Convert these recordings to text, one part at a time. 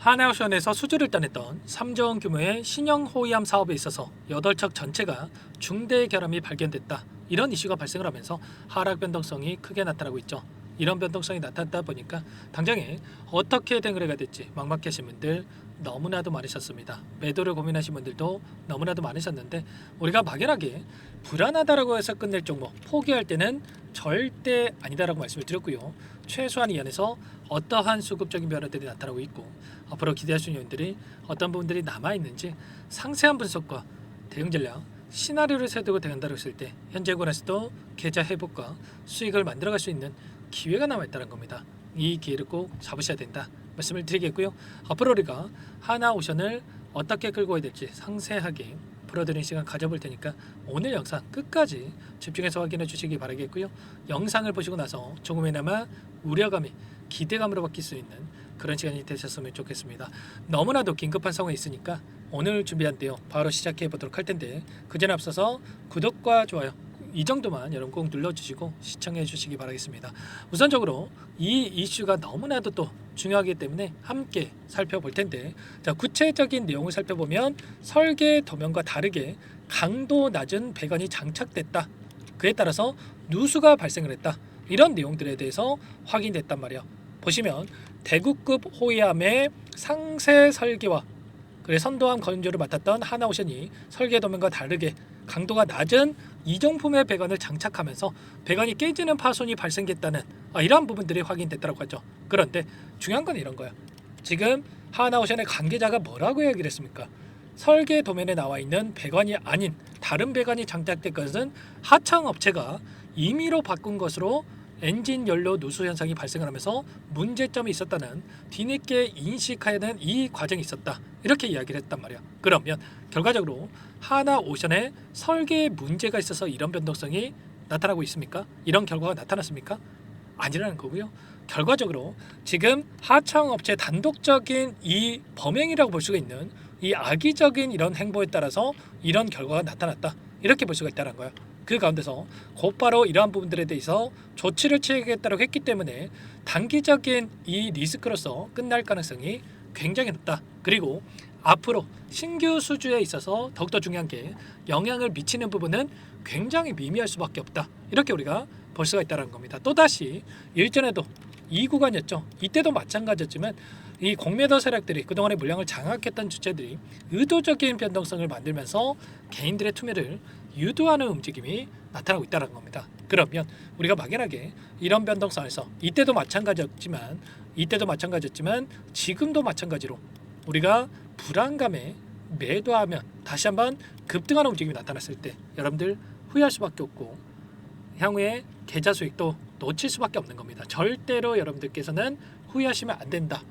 하나오션에서 수주를 따냈던 3조 원 규모의 신형 호위함 사업에 있어서 8척 전체가 중대 결함이 발견됐다. 이런 이슈가 발생을 하면서 하락 변동성이 크게 나타나고 있죠. 이런 변동성이 나타났다 보니까 당장에 어떻게 대응을 해야 될지 막막하신 분들 너무나도 많으셨습니다. 매도를 고민하신 분들도 너무나도 많으셨는데, 우리가 막연하게 불안하다라고 해서 끝낼 종목 포기할 때는 절대 아니다라고 말씀을 드렸고요. 최소한 이 안에서 어떠한 수급적인 변화들이 나타나고 있고 앞으로 기대할 수 있는 요인들이 어떤 부분들이 남아있는지 상세한 분석과 대응 전략, 시나리오를 세우고 대응한다고 했을 때 현재 구간에서도 계좌 회복과 수익을 만들어갈 수 있는 기회가 남아있다는 겁니다. 이 기회를 꼭 잡으셔야 된다 말씀을 드리겠고요. 앞으로 우리가 하나오션을 어떻게 끌고 가야 될지 상세하게 풀어드리는 시간 가져볼 테니까 오늘 영상 끝까지 집중해서 확인해 주시기 바라겠고요. 영상을 보시고 나서 조금이나마 우려감이 기대감으로 바뀔 수 있는 그런 시간이 되셨으면 좋겠습니다. 너무나도 긴급한 상황이 있으니까 오늘 준비한 대로 바로 시작해 보도록 할 텐데, 그 전에 앞서서 구독과 좋아요 이 정도만 여러분 꼭 눌러주시고 시청해 주시기 바라겠습니다. 우선적으로 이 이슈가 너무나도 또 중요하기 때문에 함께 살펴볼 텐데, 자, 구체적인 내용을 살펴보면 설계 도면과 다르게 강도 낮은 배관이 장착됐다. 그에 따라서 누수가 발생을 했다. 이런 내용들에 대해서 확인됐단 말이야. 보시면 대구급 호위함의 상세 설계와 그래 선도함 건조를 맡았던 하나오션이 설계 도면과 다르게 강도가 낮은 이정품의 배관을 장착하면서 배관이 깨지는 파손이 발생했다는 이러한 부분들이 확인됐다고 하죠. 그런데 중요한 건 이런 거야. 지금 하나오션의 관계자가 뭐라고 얘기를 했습니까? 설계 도면에 나와 있는 배관이 아닌 다른 배관이 장착된 것은 하청 업체가 임의로 바꾼 것으로 엔진 연료 누수 현상이 발생을 하면서 문제점이 있었다는 뒤늦게 인식하는 이 과정이 있었다. 이렇게 이야기를 했단 말이야. 그러면 결과적으로 하나오션의 설계에 문제가 있어서 이런 변동성이 나타나고 있습니까? 이런 결과가 나타났습니까? 아니라는 거고요. 결과적으로 지금 하청업체 단독적인 이 범행이라고 볼 수가 있는 이 악의적인 이런 행보에 따라서 이런 결과가 나타났다. 이렇게 볼 수가 있다는 거예요. 그 가운데서 곧바로 이러한 부분들에 대해서 조치를 취하겠다고 했기 때문에 단기적인 이 리스크로서 끝날 가능성이 굉장히 높다. 그리고 앞으로 신규 수주에 있어서 더욱더 중요한 게 영향을 미치는 부분은 굉장히 미미할 수밖에 없다. 이렇게 우리가 볼 수가 있다는 겁니다. 또다시 일전에도 이 구간이었죠. 이때도 마찬가지였지만 이 공매도 세력들이 그동안의 물량을 장악했던 주체들이 의도적인 변동성을 만들면서 개인들의 투매를 유도하는 움직임이 나타나고 있다는 겁니다. 그러면 우리가 막연하게 이런 변동성에서 이때도 마찬가지였지만 지금도 마찬가지로 우리가 불안감에 매도하면 다시 한번 급등하는 움직임이 나타났을 때 여러분들 후회할 수밖에 없고 향후에 계좌 수익도 놓칠 수밖에 없는 겁니다. 절대로 여러분들께서는 후회하시면 안 된다.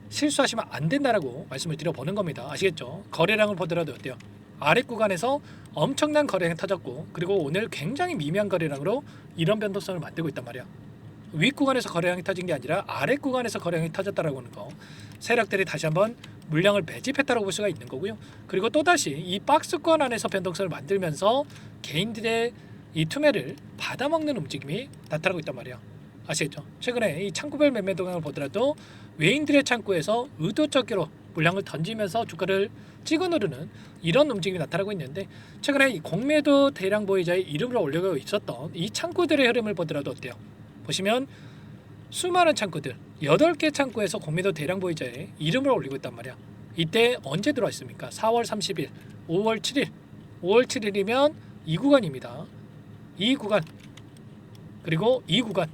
실수하시면 안 된다라고 말씀을 드려보는 겁니다. 아시겠죠? 거래량을 보더라도 어때요? 아랫 구간에서 엄청난 거래량이 터졌고, 그리고 오늘 굉장히 미미한 거래량으로 이런 변동성을 만들고 있단 말이야. 윗 구간에서 거래량이 터진 게 아니라 아랫 구간에서 거래량이 터졌다라고 하는 거, 세력들이 다시 한번 물량을 매집했다고 볼 수가 있는 거고요. 그리고 또다시 이 박스권 안에서 변동성을 만들면서 개인들의 이 투매를 받아먹는 움직임이 나타나고 있단 말이야. 아시겠죠? 최근에 이 창구별 매매 동향을 보더라도 외인들의 창구에서 의도적으로 물량을 던지면서 주가를 찍어 누르는 이런 움직임이 나타나고 있는데, 최근에 이 공매도 대량 보유자의 이름으로 올려고 있었던 이 창구들의 흐름을 보더라도 어때요? 보시면 수많은 창구들 8개 창구에서 공매도 대량 보유자의 이름을 올리고 있단 말이야. 이때 언제 들어와 있습니까? 4월 30일, 5월 7일 5월 7일이면 이 구간입니다. 이 구간 그리고 이 구간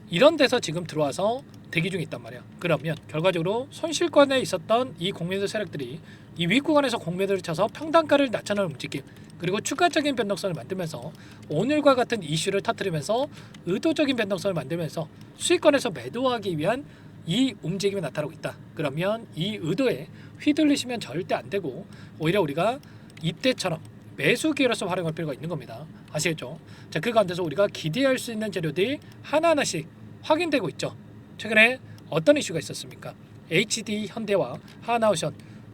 이런 데서 지금 들어와서 대기 중에 있단 말이야. 그러면 결과적으로 손실권에 있었던 이 공매도 세력들이 이 윗구간에서 공매도를 쳐서 평단가를 낮춰놓은 움직임, 그리고 추가적인 변동성을 만들면서 오늘과 같은 이슈를 터뜨리면서 의도적인 변동성을 만들면서 수익권에서 매도하기 위한 이 움직임이 나타나고 있다. 그러면 이 의도에 휘둘리시면 절대 안 되고 오히려 우리가 이때처럼 매수 기회로서 활용할 필요가 있는 겁니다. 아시겠죠? 자, 그 가운데서 우리가 기대할 수 있는 재료들이 하나하나씩 확인되고 있죠. 최근에 어떤 이슈가 있었습니까? HD 현대와 하나오션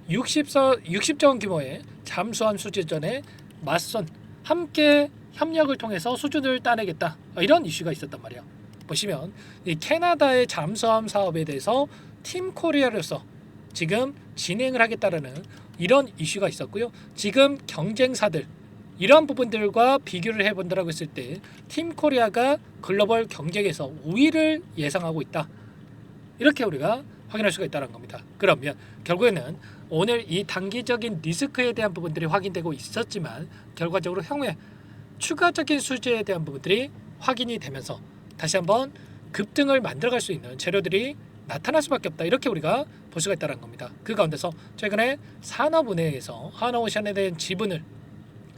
60조 원 규모의 잠수함 수주전에 맞선 함께 협력을 통해서 수준을 따내겠다, 이런 이슈가 있었단 말이에요. 보시면 이 캐나다의 잠수함 사업에 대해서 팀 코리아로서 지금 진행을 하겠다라는 이런 이슈가 있었고요. 지금 경쟁사들 이러한 부분들과 비교를 해본다라고 했을 때 팀 코리아가 글로벌 경쟁에서 우위를 예상하고 있다. 이렇게 우리가 확인할 수가 있다는 겁니다. 그러면 결국에는 오늘 이 단기적인 리스크에 대한 부분들이 확인되고 있었지만 결과적으로 향후에 추가적인 수주에 대한 부분들이 확인이 되면서 다시 한번 급등을 만들어갈 수 있는 재료들이 나타날 수밖에 없다. 이렇게 우리가 볼 수가 있다는 겁니다. 그 가운데서 최근에 산업은행에서 하나오션에 대한 지분을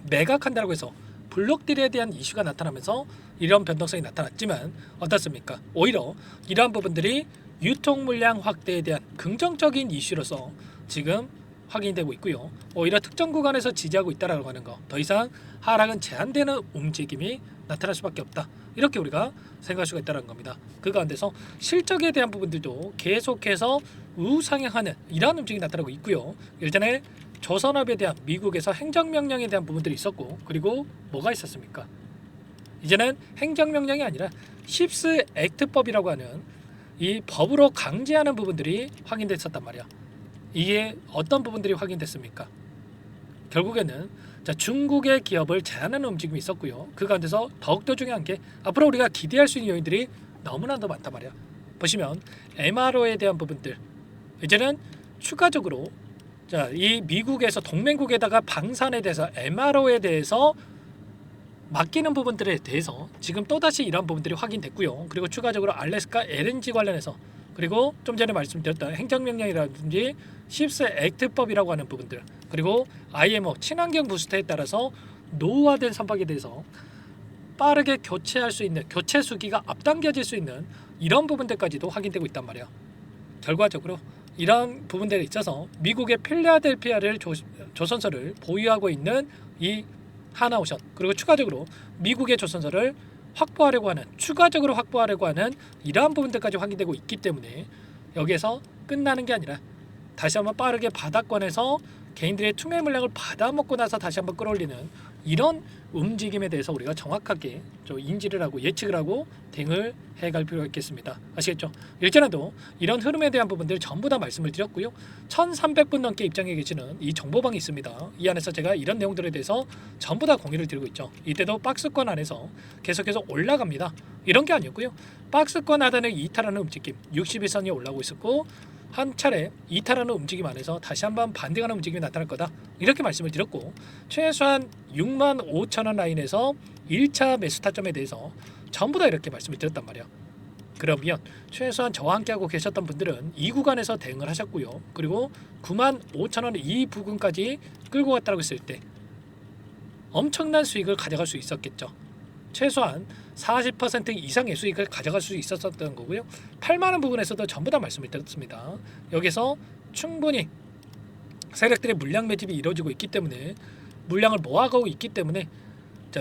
매각한다고 해서 블록딜에 대한 이슈가 나타나면서 이런 변동성이 나타났지만 어떻습니까? 오히려 이러한 부분들이 유통 물량 확대에 대한 긍정적인 이슈로서 지금 확인되고 있고요. 오히려 특정 구간에서 지지하고 있다라고 하는 거, 더 이상 하락은 제한되는 움직임이 나타날 수밖에 없다. 이렇게 우리가 생각할 수가 있다는 겁니다. 그 가운데서 실적에 대한 부분들도 계속해서 우상향하는 이러한 움직임이 나타나고 있고요. 예전에 조선업에 대한 미국에서 행정명령에 대한 부분들이 있었고, 그리고 뭐가 있었습니까? 이제는 행정명령이 아니라 칩스 액트법이라고 하는 이 법으로 강제하는 부분들이 확인됐었단 말이야. 이게 어떤 부분들이 확인됐습니까? 결국에는 중국의 기업을 제한하는 움직임이 있었고요. 그 가운데서 더욱더 중요한 게 앞으로 우리가 기대할 수 있는 요인들이 너무나도 많단 말이야. 보시면 MRO에 대한 부분들 이제는 추가적으로 이 미국에서 동맹국에다가 방산에 대해서 MRO에 대해서 맡기는 부분들에 대해서 지금 또다시 이런 부분들이 확인됐고요. 그리고 추가적으로 알래스카 LNG 관련해서 그리고 좀 전에 말씀드렸던 행정명령이라든지 칩스 액트법이라고 하는 부분들 그리고 IMO 친환경 부스터에 따라서 노후화된 선박에 대해서 빠르게 교체할 수 있는 교체 수기가 앞당겨질 수 있는 이런 부분들까지도 확인되고 있단 말이에요. 결과적으로 이런 부분들에 있어서 미국의 필라델피아를 조선소를 보유하고 있는 이 하나오션 그리고 추가적으로 미국의 조선소를 추가적으로 확보하려고 하는 이러한 부분들까지 확인되고 있기 때문에 여기에서 끝나는 게 아니라 다시 한번 빠르게 바닥권에서 개인들의 투매 물량을 받아먹고 나서 다시 한번 끌어올리는 이런 움직임에 대해서 우리가 정확하게 좀 인지를 하고 예측을 하고 대응을 해갈 필요가 있겠습니다. 아시겠죠? 일전에도 이런 흐름에 대한 부분들 전부 다 말씀을 드렸고요. 1300분 넘게 입장해 계시는 이 정보방이 있습니다. 이 안에서 제가 이런 내용들에 대해서 전부 다 공유를 드리고 있죠. 이때도 박스권 안에서 계속해서 올라갑니다. 이런 게 아니었고요. 박스권 하단을 이탈하는 움직임 61선이 올라오고 있었고 한 차례 이탈하는 움직임 안에서 다시 한번 반등하는 움직임이 나타날 거다. 이렇게 말씀을 드렸고 최소한 65,000원 라인에서 1차 매수 타점에 대해서 전부 다 이렇게 말씀을 드렸단 말이야. 그러면 최소한 저와 함께하고 계셨던 분들은 이 구간에서 대응을 하셨고요. 그리고 95,000원 이 부근까지 끌고 갔다고 했을 때 엄청난 수익을 가져갈 수 있었겠죠. 최소한 40% 이상의 수익을 가져갈 수 있었던 거고요. 8만원 부분에서도 전부 다 말씀을 드렸습니다. 여기서 충분히 세력들의 물량 매집이 이루어지고 있기 때문에 물량을 모아가고 있기 때문에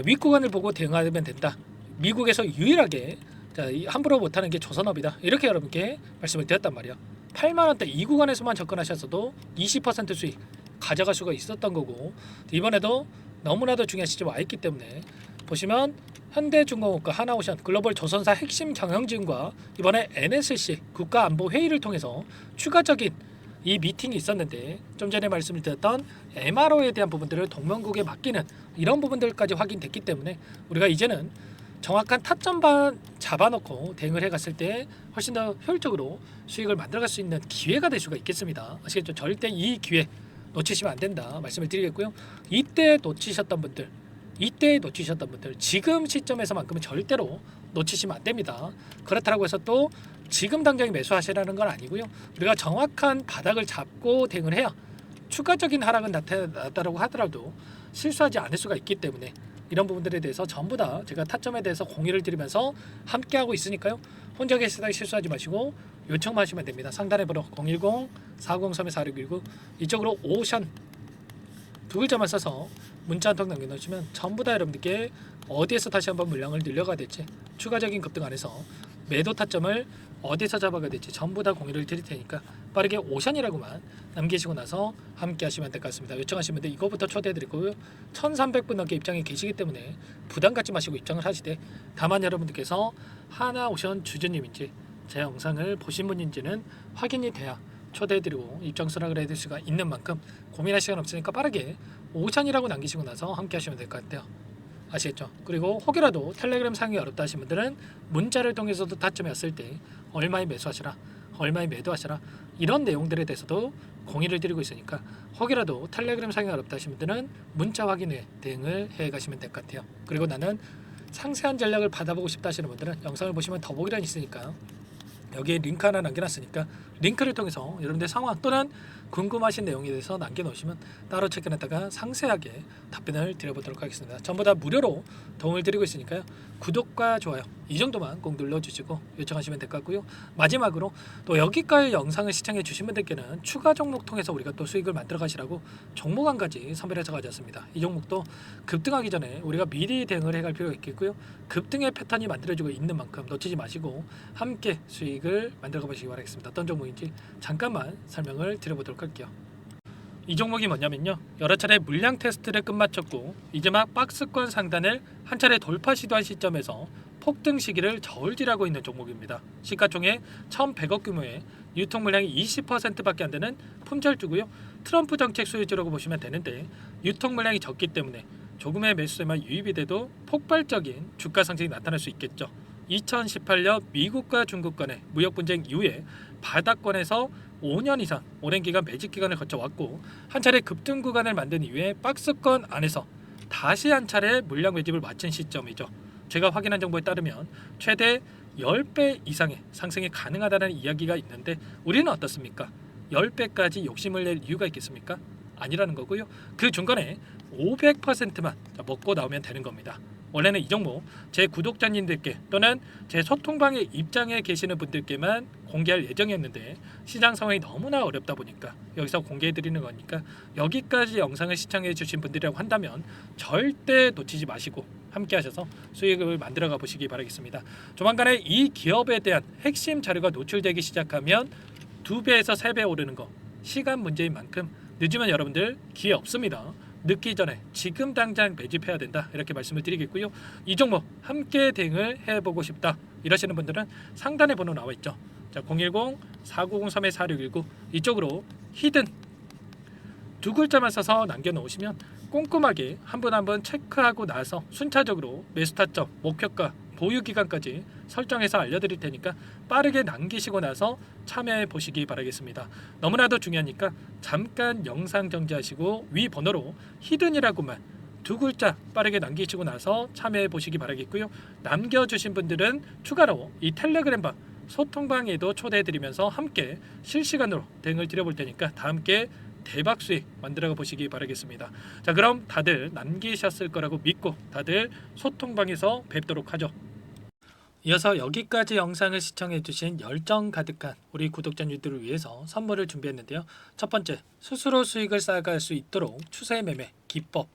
윗구간을 보고 대응하면 된다. 미국에서 유일하게 함부로 못하는 게 조선업이다. 이렇게 여러분께 말씀을 드렸단 말이야. 8만원대 이 구간에서만 접근하셨어도 20% 수익 가져갈 수가 있었던 거고 이번에도 너무나도 중요한 시점에 와 있기 때문에 보시면 현대중공업과 하나오션 글로벌 조선사 핵심 경영진과 이번에 NSC 국가안보회의를 통해서 추가적인 이 미팅이 있었는데 좀 전에 말씀을 드렸던 MRO에 대한 부분들을 동맹국에 맡기는 이런 부분들까지 확인됐기 때문에 우리가 이제는 정확한 타점만 잡아놓고 대응을 해갔을 때 훨씬 더 효율적으로 수익을 만들어갈 수 있는 기회가 될 수가 있겠습니다. 아시겠죠? 절대 이 기회 놓치시면 안 된다 말씀을 드리겠고요. 이때 놓치셨던 분들 지금 시점에서만큼은 절대로 놓치시면 안 됩니다. 그렇다고 해서 또 지금 당장 매수하시라는 건 아니고요. 우리가 정확한 바닥을 잡고 대응을 해야 추가적인 하락은 나타났다고 하더라도 실수하지 않을 수가 있기 때문에 이런 부분들에 대해서 전부 다 제가 타점에 대해서 공유를 드리면서 함께하고 있으니까요. 혼자 계시다가 실수하지 마시고 요청만 하시면 됩니다. 상단에 번호 010-403-4619 이쪽으로 오션 두 글자만 써서 문자 한 통 남겨놓으시면 전부 다 여러분들께 어디에서 다시 한번 물량을 늘려가야 될지 추가적인 급등 안에서 매도 타점을 어디서 잡아가야 될지 전부 다 공유를 드릴 테니까 빠르게 오션이라고만 남기시고 나서 함께 하시면 될 것 같습니다. 요청하시면 돼 이거부터 초대해드리고요. 1300분 넘게 입장에 계시기 때문에 부담 갖지 마시고 입장을 하시되 다만 여러분들께서 하나오션 주주님인지 제 영상을 보신 분인지는 확인이 돼야 초대해드리고 입장 수락을 해드릴 수가 있는 만큼 고민할 시간 없으니까 빠르게 오션이라고 남기시고 나서 함께 하시면 될 것 같아요. 아시겠죠? 그리고 혹이라도 텔레그램 사용이 어렵다 하신 분들은 문자를 통해서도 타점이 왔을 때 얼마에 매수하시라, 얼마에 매도하시라, 이런 내용들에 대해서도 공유를 드리고 있으니까 혹이라도 텔레그램 사용이 어렵다 하신 분들은 문자 확인 후에 대응을 해 가시면 될 것 같아요. 그리고 나는 상세한 전략을 받아보고 싶다 하시는 분들은 영상을 보시면 더보기란이 있으니까 여기에 링크 하나 남겨놨으니까 링크를 통해서 여러분들 상황 또는 궁금하신 내용에 대해서 남겨놓으시면 따로 체크해놨다가 상세하게 답변을 드려보도록 하겠습니다. 전부 다 무료로 도움을 드리고 있으니까요. 구독과 좋아요 이 정도만 꼭 눌러주시고 요청하시면 될 것 같고요. 마지막으로 또 여기까지 영상을 시청해 주신 분들께는 추가 종목 통해서 우리가 또 수익을 만들어 가시라고 종목 한 가지 선별해서 가져왔습니다. 이 종목도 급등하기 전에 우리가 미리 대응을 해갈 필요가 있겠고요. 급등의 패턴이 만들어지고 있는 만큼 놓치지 마시고 함께 수익을 만들어 가보시기 바라겠습니다. 어떤 종목인지 잠깐만 설명을 드려보도록 할게요. 이 종목이 뭐냐면요, 여러 차례 물량 테스트를 끝마쳤고 이제 막 박스권 상단을 한 차례 돌파 시도한 시점에서 폭등 시기를 저울질하고 있는 종목입니다. 시가총액 1,100억 규모의 유통 물량이 20%밖에 안 되는 품절주고요. 트럼프 정책 수혜주라고 보시면 되는데 유통 물량이 적기 때문에 조금의 매수세만 유입이 돼도 폭발적인 주가 상승이 나타날 수 있겠죠. 2018년 미국과 중국 간의 무역 분쟁 이후에 바닥권에서 5년 이상 오랜 기간 매집 기간을 거쳐왔고 한 차례 급등 구간을 만든 이후에 박스권 안에서 다시 한 차례 물량 매집을 마친 시점이죠. 제가 확인한 정보에 따르면 최대 10배 이상의 상승이 가능하다는 이야기가 있는데 우리는 어떻습니까? 10배까지 욕심을 낼 이유가 있겠습니까? 아니라는 거고요. 그 중간에 500%만 먹고 나오면 되는 겁니다. 원래는 이 종목 제 구독자님들께 또는 제 소통방에 입장에 계시는 분들께만 공개할 예정이었는데 시장 상황이 너무나 어렵다 보니까 여기서 공개해 드리는 거니까 여기까지 영상을 시청해 주신 분들이라고 한다면 절대 놓치지 마시고 함께 하셔서 수익을 만들어 가 보시기 바라겠습니다. 조만간에 이 기업에 대한 핵심 자료가 노출되기 시작하면 2배에서 3배 오르는 거 시간 문제인 만큼 늦으면 여러분들 기회 없습니다. 늦기 전에 지금 당장 매집해야 된다 이렇게 말씀을 드리겠고요. 이 종목 함께 대응을 해보고 싶다 이러시는 분들은 상단에 번호 나와 있죠. 자, 010-4903-4619 이쪽으로 히든 두 글자만 써서 남겨놓으시면 꼼꼼하게 한 분 한 분 체크하고 나서 순차적으로 매수 타점, 목표가, 보유 기간까지 설정해서 알려드릴 테니까 빠르게 남기시고 나서 참여해 보시기 바라겠습니다. 너무나도 중요하니까 잠깐 영상 정지하시고 위 번호로 히든이라고만 두 글자 빠르게 남기시고 나서 참여해 보시기 바라겠고요. 남겨주신 분들은 추가로 이 텔레그램방 소통방에도 초대해 드리면서 함께 실시간으로 대응을 드려볼 테니까 다 함께 대박 수익 만들어 보시기 바라겠습니다. 자, 그럼 다들 남기셨을 거라고 믿고 다들 소통방에서 뵙도록 하죠. 이어서 여기까지 영상을 시청해주신 열정 가득한 우리 구독자님들을 위해서 선물을 준비했는데요. 첫 번째, 스스로 수익을 쌓아갈 수 있도록 추세 매매 기법,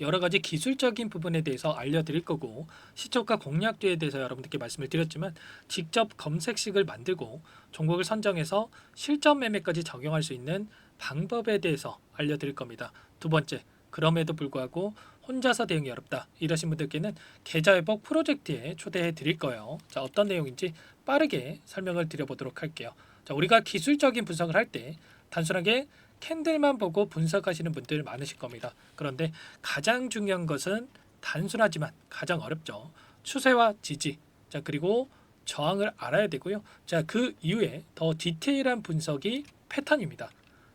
여러 가지 기술적인 부분에 대해서 알려드릴 거고 시초가 공략도에 대해서 여러분들께 말씀을 드렸지만 직접 검색식을 만들고 종목을 선정해서 실전 매매까지 적용할 수 있는 방법에 대해서 알려드릴 겁니다. 두 번째, 그럼에도 불구하고 혼자서 대응이 어렵다 이러신 분들께는 계좌회복 프로젝트에 초대해 드릴 거예요. 자, 어떤 내용인지 빠르게 설명을 드려보도록 할게요. 자, 우리가 기술적인 분석을 할 때 단순하게 캔들만 보고 분석하시는 분들 많으실 겁니다. 그런데 가장 중요한 것은 단순하지만 가장 어렵죠. 추세와 지지, 자, 그리고 저항을 알아야 되고요. 자, 그 이후에 더 디테일한 분석이 패턴입니다.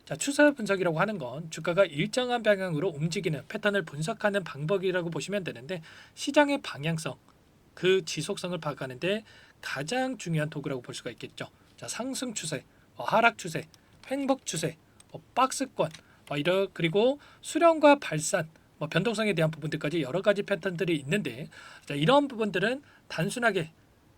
자, 추세 분석이라고 하는 건 주가가 일정한 방향으로 움직이는 패턴을 분석하는 방법이라고 보시면 되는데 시장의 방향성, 그 지속성을 파악하는데 가장 중요한 도구라고 볼 수가 있겠죠. 자, 상승 추세, 하락 추세, 횡복 추세, 박스권, 그리고 수렴과 발산, 변동성에 대한 부분들까지 여러 가지 패턴들이 있는데 자, 이런 부분들은 단순하게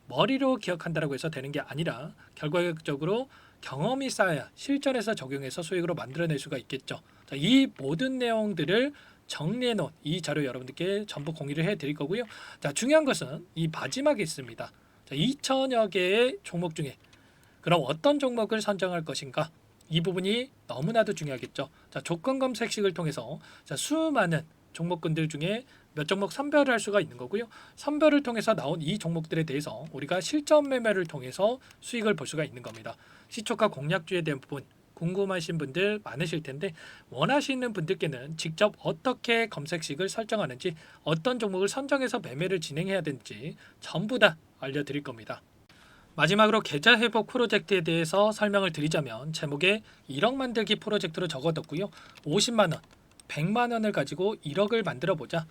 머리로 기억한다고 해서 되는 게 아니라 결과적으로 경험이 쌓아야 실전에서 적용해서 수익으로 만들어낼 수가 있겠죠. 자, 이 모든 내용들을 정리해 놓은 이 자료 여러분들께 전부 공유를 해 드릴 거고요. 자, 중요한 것은 이 마지막에 있습니다. 자, 2천여 개의 종목 중에 그럼 어떤 종목을 선정할 것인가? 이 부분이 너무나도 중요하겠죠. 자, 조건 검색식을 통해서 자, 수많은 종목군들 중에 몇 종목 선별을 할 수가 있는 거고요. 선별을 통해서 나온 이 종목들에 대해서 우리가 실전 매매를 통해서 수익을 볼 수가 있는 겁니다. 시초가 공략주에 대한 부분 궁금하신 분들 많으실 텐데 원하시는 분들께는 직접 어떻게 검색식을 설정하는지 어떤 종목을 선정해서 매매를 진행해야 되는지 전부 다 알려드릴 겁니다. 마지막으로 계좌 회복 프로젝트에 대해서 설명을 드리자면 제목에 1억 만들기 프로젝트로 적어뒀고요. 50만 원, 100만 원을 가지고 1억을 만들어 보자.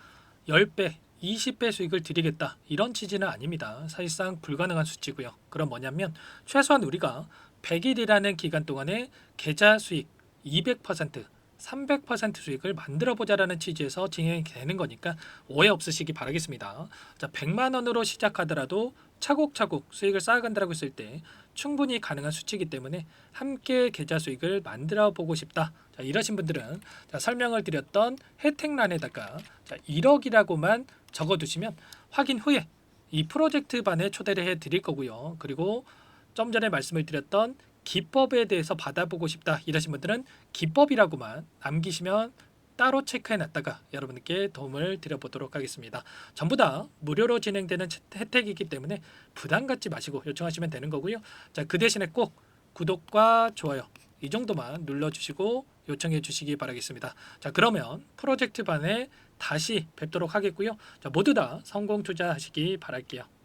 10배, 20배 수익을 드리겠다. 이런 취지는 아닙니다. 사실상 불가능한 수치고요. 그럼 뭐냐면 최소한 우리가 100일이라는 기간 동안에 계좌 수익 200%, 300% 수익을 만들어 보자라는 취지에서 진행이 되는 거니까 오해 없으시기 바라겠습니다. 자, 100만 원으로 시작하더라도 차곡차곡 수익을 쌓아간다고 했을 때 충분히 가능한 수치이기 때문에 함께 계좌 수익을 만들어 보고 싶다. 자, 이러신 분들은 자, 설명을 드렸던 혜택란에다가 자, 1억이라고만 적어두시면 확인 후에 이 프로젝트 반에 초대를 해 드릴 거고요. 그리고 좀 전에 말씀을 드렸던 기법에 대해서 받아보고 싶다 이러신 분들은 기법이라고만 남기시면 따로 체크해 놨다가 여러분께 도움을 드려보도록 하겠습니다. 전부 다 무료로 진행되는 혜택이기 때문에 부담 갖지 마시고 요청하시면 되는 거고요. 자, 그 대신에 꼭 구독과 좋아요 이 정도만 눌러주시고 요청해 주시기 바라겠습니다. 자, 그러면 프로젝트 반에 다시 뵙도록 하겠고요. 자, 모두 다 성공 투자하시기 바랄게요.